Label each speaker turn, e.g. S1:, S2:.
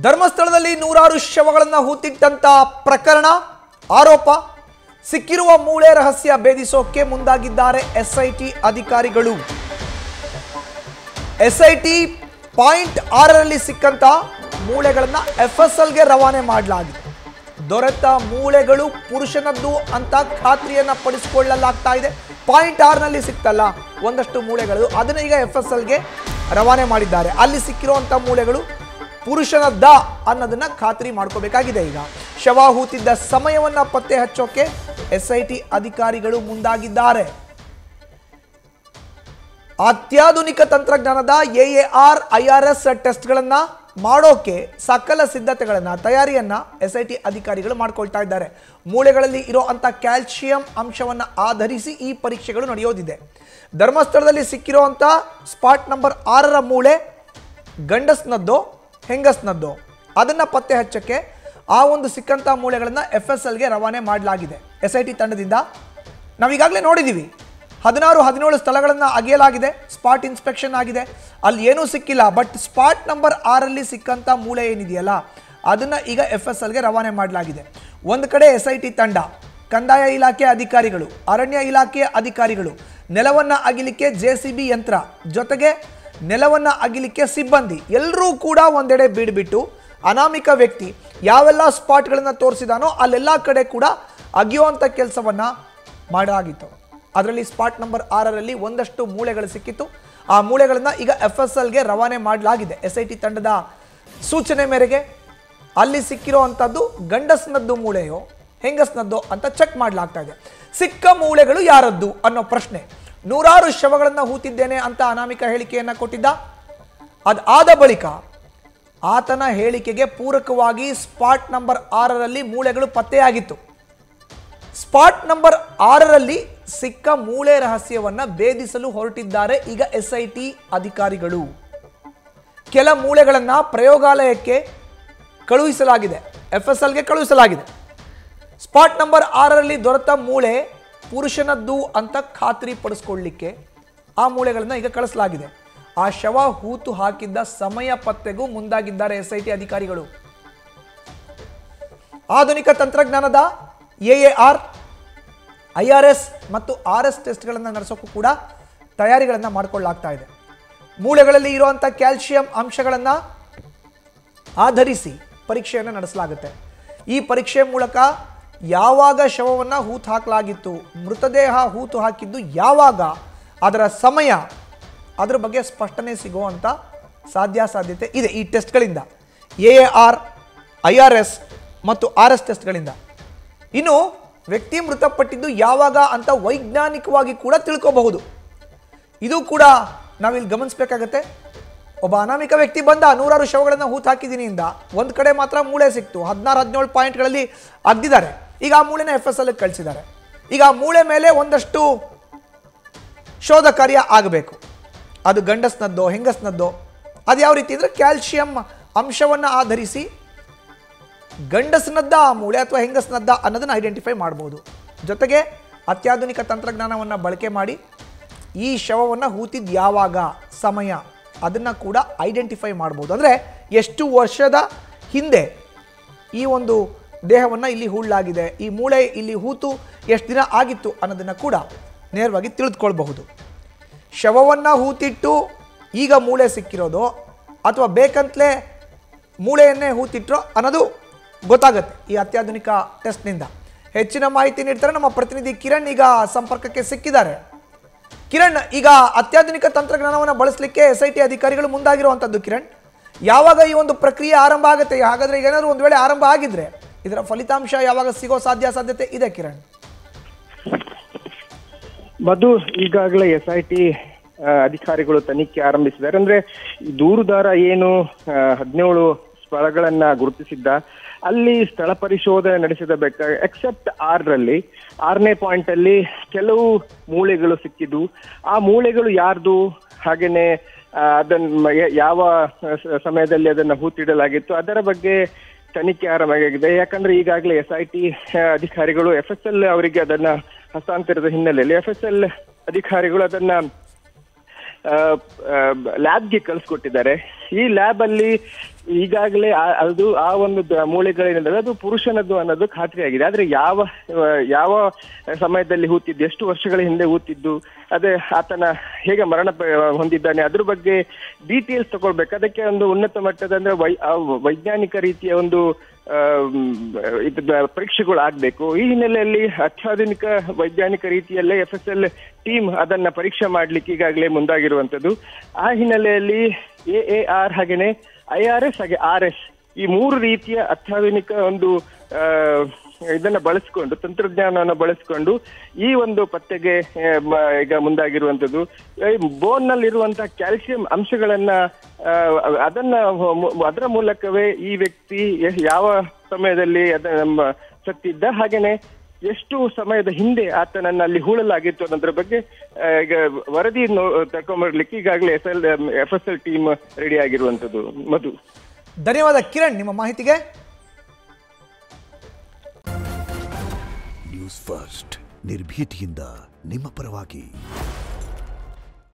S1: ಧರ್ಮಸ್ಥಳದಲ್ಲಿ ನೂರಾರು ಶವಗಳನ್ನು ಹೂತಿಟ್ಟಂತ ಪ್ರಕರಣ ಆರೋಪ ಸಿಕ್ಕಿರುವ ಮೂಳೆ ರಹಸ್ಯ ಭೇದಿಸೋಕೆ ಮುಂದಾಗಿದ್ದಾರೆ ಎಸ್ಐಟಿ ಅಧಿಕಾರಿಗಳು. ಎಸ್ಐಟಿ ಪಾಯಿಂಟ್ 6ರಲ್ಲಿ ಸಿಕ್ಕಂತ ಮೂಳೆಗಳನ್ನು ಎಫ್ಎಸ್ಎಲ್ಗೆ ರವಾನೆ ಮಾಡಲಾಗಿದೆ. ದೊರೆತ ಮೂಳೆಗಳು ಪುರುಷನದ್ದು ಅಂತ ಖಾತ್ರಿಯನ್ನ ಪಡಿಸಿಕೊಳ್ಳಲಾಗ್ತಾ ಇದೆ. ಪಾಯಿಂಟ್ 6ನಲ್ಲಿ ಸಿಕ್ತಲ್ಲ ಒಂದಷ್ಟು ಮೂಳೆಗಳು, ಅದನ್ನ ಈಗ ಎಫ್ಎಸ್ಎಲ್ಗೆ ರವಾನೆ ಮಾಡಿದ್ದಾರೆ. ಅಲ್ಲಿ ಸಿಕ್ಕಿರುವಂತ ಮೂಳೆಗಳು ಪುರುಷನದ್ದ ಅನ್ನೋದನ್ನ ಖಾತ್ರಿ ಮಾಡ್ಕೋಬೇಕಾಗಿದೆ. ಈಗ ಶವ ಹೂತಿದ್ದ ಸಮಯವನ್ನ ಪತ್ತೆ ಹಚ್ಚೋಕೆ ಎಸ್ಐಟಿ ಅಧಿಕಾರಿಗಳು ಮುಂದಾಗಿದ್ದಾರೆ. ಅತ್ಯಾಧುನಿಕ ತಂತ್ರಜ್ಞಾನದ AAR IRS ಟೆಸ್ಟ್ಗಳನ್ನ ಮಾಡೋಕೆ ಸಕಲ ಸಿದ್ಧತೆಗಳನ್ನ ತಯಾರಿಯನ್ನ ಎಸ್ಐಟಿ ಅಧಿಕಾರಿಗಳು ಮಾಡ್ಕೊಳ್ತಾ ಇದ್ದಾರೆ. ಮೂಳೆಗಳಲ್ಲಿ ಇರೋ ಅಂತ ಕ್ಯಾಲ್ಸಿಯಂ ಅಂಶವನ್ನ ಆಧರಿಸಿ ಈ ಪರೀಕ್ಷೆಗಳು ನಡೆಯೋದಿದೆ. ಧರ್ಮಸ್ಥಳದಲ್ಲಿ ಸಿಕ್ಕಿರುವಂತ ಸ್ಪಾಟ್ ನಂಬರ್ 6ರ ಮೂಳೆ ಗಂಡಸ್ನದ್ದೋ ಹೆಂಗಸ್ನದ್ದೋ ಅದನ್ನ ಪತ್ತೆ ಹಚ್ಚಕ್ಕೆ ಆ ಒಂದು ಸಿಕ್ಕಂತ ಮೂಳೆಗಳನ್ನ FSLಗೆ ರವಾನೆ ಮಾಡಲಾಗಿದೆ. ಎಸ್ಐಟಿ ತಂಡದಿಂದ ನಾವೀಗಾಗಲೇ ನೋಡಿದೀವಿ 16-17 ಸ್ಥಳಗಳನ್ನು ಅಗೆಯಲಾಗಿದೆ. ಸ್ಪಾಟ್ ಇನ್ಸ್ಪೆಕ್ಷನ್ ಆಗಿದೆ, ಅಲ್ಲಿ ಏನೂ ಸಿಕ್ಕಿಲ್ಲ. ಬಟ್ ಸ್ಪಾಟ್ ನಂಬರ್ 6ರಲ್ಲಿ ಸಿಕ್ಕಂತ ಮೂಳೆ ಏನಿದೆಯಲ್ಲ ಅದನ್ನ ಈಗ FSLಗೆ ರವಾನೆ ಮಾಡಲಾಗಿದೆ. ಒಂದು ಕಡೆ ಎಸ್ಐಟಿ ತಂಡ, ಕಂದಾಯ ಇಲಾಖೆ ಅಧಿಕಾರಿಗಳು, ಅರಣ್ಯ ಇಲಾಖೆಯ ಅಧಿಕಾರಿಗಳು, ನೆಲವನ್ನ ಅಗಿಲಿಕ್ಕೆ JCB ಯಂತ್ರ, ಜೊತೆಗೆ ನೆಲವನ್ನ ಅಗಿಲಿಕ್ಕೆ ಸಿಬ್ಬಂದಿ ಎಲ್ಲರೂ ಕೂಡ ಒಂದೆಡೆ ಬೀಡ್ಬಿಟ್ಟು ಅನಾಮಿಕ ವ್ಯಕ್ತಿ ಯಾವೆಲ್ಲ ಸ್ಪಾಟ್ಗಳನ್ನು ತೋರಿಸಿದಾನೋ ಅಲ್ಲೆಲ್ಲ ಕಡೆ ಕೂಡ ಅಗಿಯುವಂಥ ಕೆಲಸವನ್ನ ಮಾಡಲಾಗಿತ್ತು. ಅದರಲ್ಲಿ ಸ್ಪಾಟ್ ನಂಬರ್ 6ರಲ್ಲಿ ಒಂದಷ್ಟು ಮೂಳೆಗಳು ಸಿಕ್ಕಿತ್ತು. ಆ ಮೂಳೆಗಳನ್ನ ಈಗ FSLಗೆ ರವಾನೆ ಮಾಡಲಾಗಿದೆ. ಎಸ್ಐಟಿ ತಂಡದ ಸೂಚನೆ ಮೇರೆಗೆ ಅಲ್ಲಿ ಸಿಕ್ಕಿರುವಂಥದ್ದು ಗಂಡಸ್ನದ್ದು ಮೂಳೆಯೋ ಹೆಂಗಸ್ನದ್ದೋ ಅಂತ ಚೆಕ್ ಮಾಡಲಾಗ್ತಾ ಇದೆ. ಸಿಕ್ಕ ಮೂಳೆಗಳು ಯಾರದ್ದು ಅನ್ನೋ ಪ್ರಶ್ನೆ. ನೂರಾರು ಶವಗಳನ್ನು ಹೂತಿದ್ದೇನೆ ಅಂತ ಅನಾಮಿಕ ಹೇಳಿಕೆಯನ್ನ ಕೊಟ್ಟಿದ್ದ. ಅದಾದ ಬಳಿಕ ಆತನ ಹೇಳಿಕೆಗೆ ಪೂರಕವಾಗಿ ಸ್ಪಾಟ್ ನಂಬರ್ 6ರಲ್ಲಿ ಮೂಳೆಗಳು ಪತ್ತೆಯಾಗಿತ್ತು. ಸ್ಪಾಟ್ ನಂಬರ್ 6ರಲ್ಲಿ ಸಿಕ್ಕ ಮೂಳೆ ರಹಸ್ಯವನ್ನ ಭೇದಿಸಲು ಹೊರಟಿದ್ದಾರೆ ಈಗ ಎಸ್ಐಟಿ ಅಧಿಕಾರಿಗಳು. ಕೆಲ ಮೂಳೆಗಳನ್ನ ಪ್ರಯೋಗಾಲಯಕ್ಕೆ ಕಳುಹಿಸಲಾಗಿದೆ, FSLಗೆ ಕಳುಹಿಸಲಾಗಿದೆ. ಸ್ಪಾಟ್ ನಂಬರ್ 6ರಲ್ಲಿ ದೊರೆತ ಮೂಳೆ ಪುರುಷನದ್ದು ಅಂತ ಖಾತ್ರಿ ಪಡಿಸ್ಕೊಳ್ಳಿಕ್ಕೆ ಆ ಮೂಳೆಗಳನ್ನ ಈಗ ಕಳಿಸಲಾಗಿದೆ. ಆ ಶವ ಹೂತು ಹಾಕಿದ್ದ ಸಮಯ ಪತ್ತೆಗೂ ಮುಂದಾಗಿದ್ದಾರೆ ಎಸ್ಐಟಿ ಅಧಿಕಾರಿಗಳು. ಆಧುನಿಕ ತಂತ್ರಜ್ಞಾನದ AAR IRS ಮತ್ತು RS ಟೆಸ್ಟ್ಗಳನ್ನು ನಡೆಸೋಕ್ಕೂ ಕೂಡ ತಯಾರಿಗಳನ್ನು ಮಾಡಿಕೊಳ್ಳಲಾಗ್ತಾ ಇದೆ. ಮೂಳೆಗಳಲ್ಲಿ ಇರುವಂಥ ಕ್ಯಾಲ್ಸಿಯಂ ಅಂಶಗಳನ್ನು ಆಧರಿಸಿ ಪರೀಕ್ಷೆಯನ್ನು ನಡೆಸಲಾಗುತ್ತೆ. ಈ ಪರೀಕ್ಷೆ ಮೂಲಕ ಯಾವಾಗ ಶವವನ್ನು ಹೂತು ಹಾಕಲಾಗಿತ್ತು, ಮೃತದೇಹ ಹೂತು ಹಾಕಿದ್ದು ಯಾವಾಗ, ಅದರ ಸಮಯ, ಅದರ ಬಗ್ಗೆ ಸ್ಪಷ್ಟನೆ ಸಿಗುವಂಥ ಸಾಧ್ಯತೆ ಇದೆ ಈ ಟೆಸ್ಟ್ಗಳಿಂದ, AAR IRS ಮತ್ತು RS ಟೆಸ್ಟ್ಗಳಿಂದ. ಇನ್ನು ವ್ಯಕ್ತಿ ಮೃತಪಟ್ಟಿದ್ದು ಯಾವಾಗ ಅಂತ ವೈಜ್ಞಾನಿಕವಾಗಿ ಕೂಡ ತಿಳ್ಕೋಬಹುದು. ಇದು ಕೂಡ ನಾವಿಲ್ಲಿ ಗಮನಿಸಬೇಕಾಗತ್ತೆ. ಒಬ್ಬ ಅನಾಮಿಕ ವ್ಯಕ್ತಿ ಬಂದ, ನೂರಾರು ಶವಗಳನ್ನು ಹೂತು ಹಾಕಿದ್ದೀನಿ ಇಂದ ಒಂದು ಕಡೆ ಮಾತ್ರ ಮೂಳೆ ಸಿಕ್ತು, 16-17 ಪಾಯಿಂಟ್ಗಳಲ್ಲಿ ಅಗ್ದಿದ್ದಾರೆ. ಈಗ ಆ ಮೂಳೆನ FSLಗೆ ಕಳಿಸಿದ್ದಾರೆ. ಈಗ ಆ ಮೂಳೆ ಮೇಲೆ ಒಂದಷ್ಟು ಶೋಧ ಕಾರ್ಯ ಆಗಬೇಕು. ಅದು ಗಂಡಸ್ನದ್ದೋ ಹೆಂಗಸ್ನದ್ದೋ, ಅದು ಯಾವ ರೀತಿ ಅಂದರೆ ಕ್ಯಾಲ್ಸಿಯಂ ಅಂಶವನ್ನು ಆಧರಿಸಿ ಗಂಡಸ್ನದ್ದ ಆ ಮೂಳೆ ಅಥವಾ ಹೆಂಗಸ್ನದ್ದ ಅನ್ನೋದನ್ನು ಐಡೆಂಟಿಫೈ ಮಾಡ್ಬೋದು. ಜೊತೆಗೆ ಅತ್ಯಾಧುನಿಕ ತಂತ್ರಜ್ಞಾನವನ್ನು ಬಳಕೆ ಮಾಡಿ ಈ ಶವವನ್ನು ಹೂತಿದ್ದು ಯಾವಾಗ, ಸಮಯ, ಅದನ್ನು ಕೂಡ ಐಡೆಂಟಿಫೈ ಮಾಡ್ಬೋದು. ಅಂದರೆ ಎಷ್ಟು ವರ್ಷದ ಹಿಂದೆ ಈ ಒಂದು ದೇಹವನ್ನು ಇಲ್ಲಿ ಹೂಳಲಾಗಿದೆ, ಈ ಮೂಳೆ ಇಲ್ಲಿ ಹೂತು ಎಷ್ಟು ದಿನ ಆಗಿತ್ತು ಅನ್ನೋದನ್ನು ಕೂಡ ನೇರವಾಗಿ ತಿಳಿದುಕೊಳ್ಬಹುದು. ಶವವನ್ನು ಹೂತಿಟ್ಟು ಈಗ ಮೂಳೆ ಸಿಕ್ಕಿರೋದು ಅಥವಾ ಬೇಕಂತಲೇ ಮೂಳೆಯನ್ನೇ ಹೂತಿಟ್ರೋ ಅನ್ನೋದು ಗೊತ್ತಾಗುತ್ತೆ ಈ ಅತ್ಯಾಧುನಿಕ ಟೆಸ್ಟ್ನಿಂದ. ಹೆಚ್ಚಿನ ಮಾಹಿತಿ ನೀಡ್ತಾರೆ ನಮ್ಮ ಪ್ರತಿನಿಧಿ ಕಿರಣ್. ಈಗ ಸಂಪರ್ಕಕ್ಕೆ ಸಿಕ್ಕಿದ್ದಾರೆ. ಕಿರಣ್, ಈಗ ಅತ್ಯಾಧುನಿಕ ತಂತ್ರಜ್ಞಾನವನ್ನು ಬಳಸಲಿಕ್ಕೆ ಎಸ್ಐಟಿ ಅಧಿಕಾರಿಗಳು ಮುಂದಾಗಿರುವಂಥದ್ದು. ಕಿರಣ್, ಯಾವಾಗ ಈ ಒಂದು ಪ್ರಕ್ರಿಯೆ ಆರಂಭ ಆಗುತ್ತೆ? ಹಾಗಾದ್ರೆ ಈಗ ಏನಾದರೂ ಒಂದು ವೇಳೆ ಆರಂಭ ಆಗಿದ್ರೆ ಇದರ ಫಲಿತಾಂಶ ಯಾವಾಗ ಸಿಗೋ ಸಾಧ್ಯತೆ ಇದೆ? ಕಿರಣ್,
S2: ಮಧು, ಈಗಾಗಲೇ SIT ಅಧಿಕಾರಿಗಳು ತನಿಖೆ ಆರಂಭಿಸಿದ್ದಾರೆ. ಅಂದ್ರೆ ದೂರುದಾರ ಏನು 17 ಸ್ಥಳಗಳನ್ನ ಗುರುತಿಸಿದ್ದ, ಅಲ್ಲಿ ಸ್ಥಳ ಪರಿಶೋಧನೆ ನಡೆಸಿದ ಎಕ್ಸೆಪ್ಟ್ 6ರಲ್ಲಿ 6ನೇ ಪಾಯಿಂಟ್ ಅಲ್ಲಿ ಕೆಲವು ಮೂಳೆಗಳು ಸಿಕ್ಕಿದ್ದು. ಆ ಮೂಳೆಗಳು ಯಾರ್ದು, ಹಾಗೇನೆ ಅದನ್ನ ಯಾವ ಸಮಯದಲ್ಲಿ ಅದನ್ನ ಹೂತಿಡಲಾಗಿತ್ತು, ಅದರ ಬಗ್ಗೆ ತನಿಖೆ ಆರಂಭವಾಗಿದೆ. ಯಾಕಂದ್ರೆ ಈಗಾಗಲೇ SIT ಅಧಿಕಾರಿಗಳು FSL ಅವರಿಗೆ ಅದನ್ನ ಹಸ್ತಾಂತರದ ಹಿನ್ನೆಲೆಯಲ್ಲಿ FSL ಅಧಿಕಾರಿಗಳು ಅದನ್ನ ಲ್ಯಾಬ್ಗೆ ಕಳಿಸ್ಕೊಟ್ಟಿದ್ದಾರೆ. ಈ ಲ್ಯಾಬ್ ಅಲ್ಲಿ ಈಗಾಗಲೇ ಅದು ಆ ಒಂದು ಮೂಳೆಗಳೇನಿದೆ ಅದು ಪುರುಷನದ್ದು ಅನ್ನೋದು ಖಾತ್ರಿಯಾಗಿದೆ. ಆದ್ರೆ ಯಾವ ಸಮಯದಲ್ಲಿ ಹೂತಿದ್ದು, ಎಷ್ಟು ವರ್ಷಗಳ ಹಿಂದೆ ಹೂತಿದ್ದು, ಅದೇ ಆತನ ಹೇಗೆ ಮರಣ ಹೊಂದಿದ್ದಾನೆ ಅದ್ರ ಬಗ್ಗೆ ಡೀಟೇಲ್ಸ್ ತಗೊಳ್ಬೇಕು. ಅದಕ್ಕೆ ಒಂದು ಉನ್ನತ ಮಟ್ಟದ ಅಂದ್ರೆ ವೈಜ್ಞಾನಿಕ ರೀತಿಯ ಒಂದು ಪರೀಕ್ಷೆಗಳು ಆಗ್ಬೇಕು. ಈ ಹಿನ್ನೆಲೆಯಲ್ಲಿ ಅತ್ಯಾಧುನಿಕ ವೈಜ್ಞಾನಿಕ ರೀತಿಯಲ್ಲೇ FSL ಟೀಮ್ ಅದನ್ನ ಪರೀಕ್ಷೆ ಮಾಡ್ಲಿಕ್ಕೆ ಈಗಾಗಲೇ ಮುಂದಾಗಿರುವಂತದ್ದು. ಆ ಹಿನ್ನೆಲೆಯಲ್ಲಿ AAR ಹಾಗೇನೆ IRS ಹಾಗೆ RS ಈ 3 ರೀತಿಯ ಅತ್ಯಾಧುನಿಕ ಒಂದು ಇದನ್ನ ಬಳಸ್ಕೊಂಡು, ತಂತ್ರಜ್ಞಾನವನ್ನು ಬಳಸ್ಕೊಂಡು ಈ ಒಂದು ಪತ್ತೆಗೆ ಈಗ ಮುಂದಾಗಿರುವಂತದ್ದು. ಬೋನ್ ನಲ್ಲಿ ಇರುವಂತಹ ಕ್ಯಾಲ್ಸಿಯಂ ಅಂಶಗಳನ್ನ ಅದರ ಮೂಲಕವೇ ಈ ವ್ಯಕ್ತಿ ಯಾವ ಸಮಯದಲ್ಲಿ ಸತ್ತಿದ್ದ, ಹಾಗೇನೆ ಎಷ್ಟು ಸಮಯದ ಹಿಂದೆ ಆತನನ್ನ ಅಲ್ಲಿ ಹೂಳಲಾಗಿತ್ತು ಅನ್ನೋದ್ರ ಬಗ್ಗೆ ಈಗ ವರದಿ ತಕೊಂಡ್ಬರ್ಲಿಕ್ಕೆ ಈಗಾಗಲೇ FSL ಟೀಮ್ ರೆಡಿ ಆಗಿರುವಂತದ್ದು. ಮಧು,
S1: ಧನ್ಯವಾದ ಕಿರಣ್ ನಿಮ್ಮ ಮಾಹಿತಿಗೆ.
S3: ನ್ಯೂಸ್ ಫಸ್ಟ್ ನಿರ್ಭೀತಿಯಿಂದ ನಿಮ್ಮ ಪರವಾಗಿ.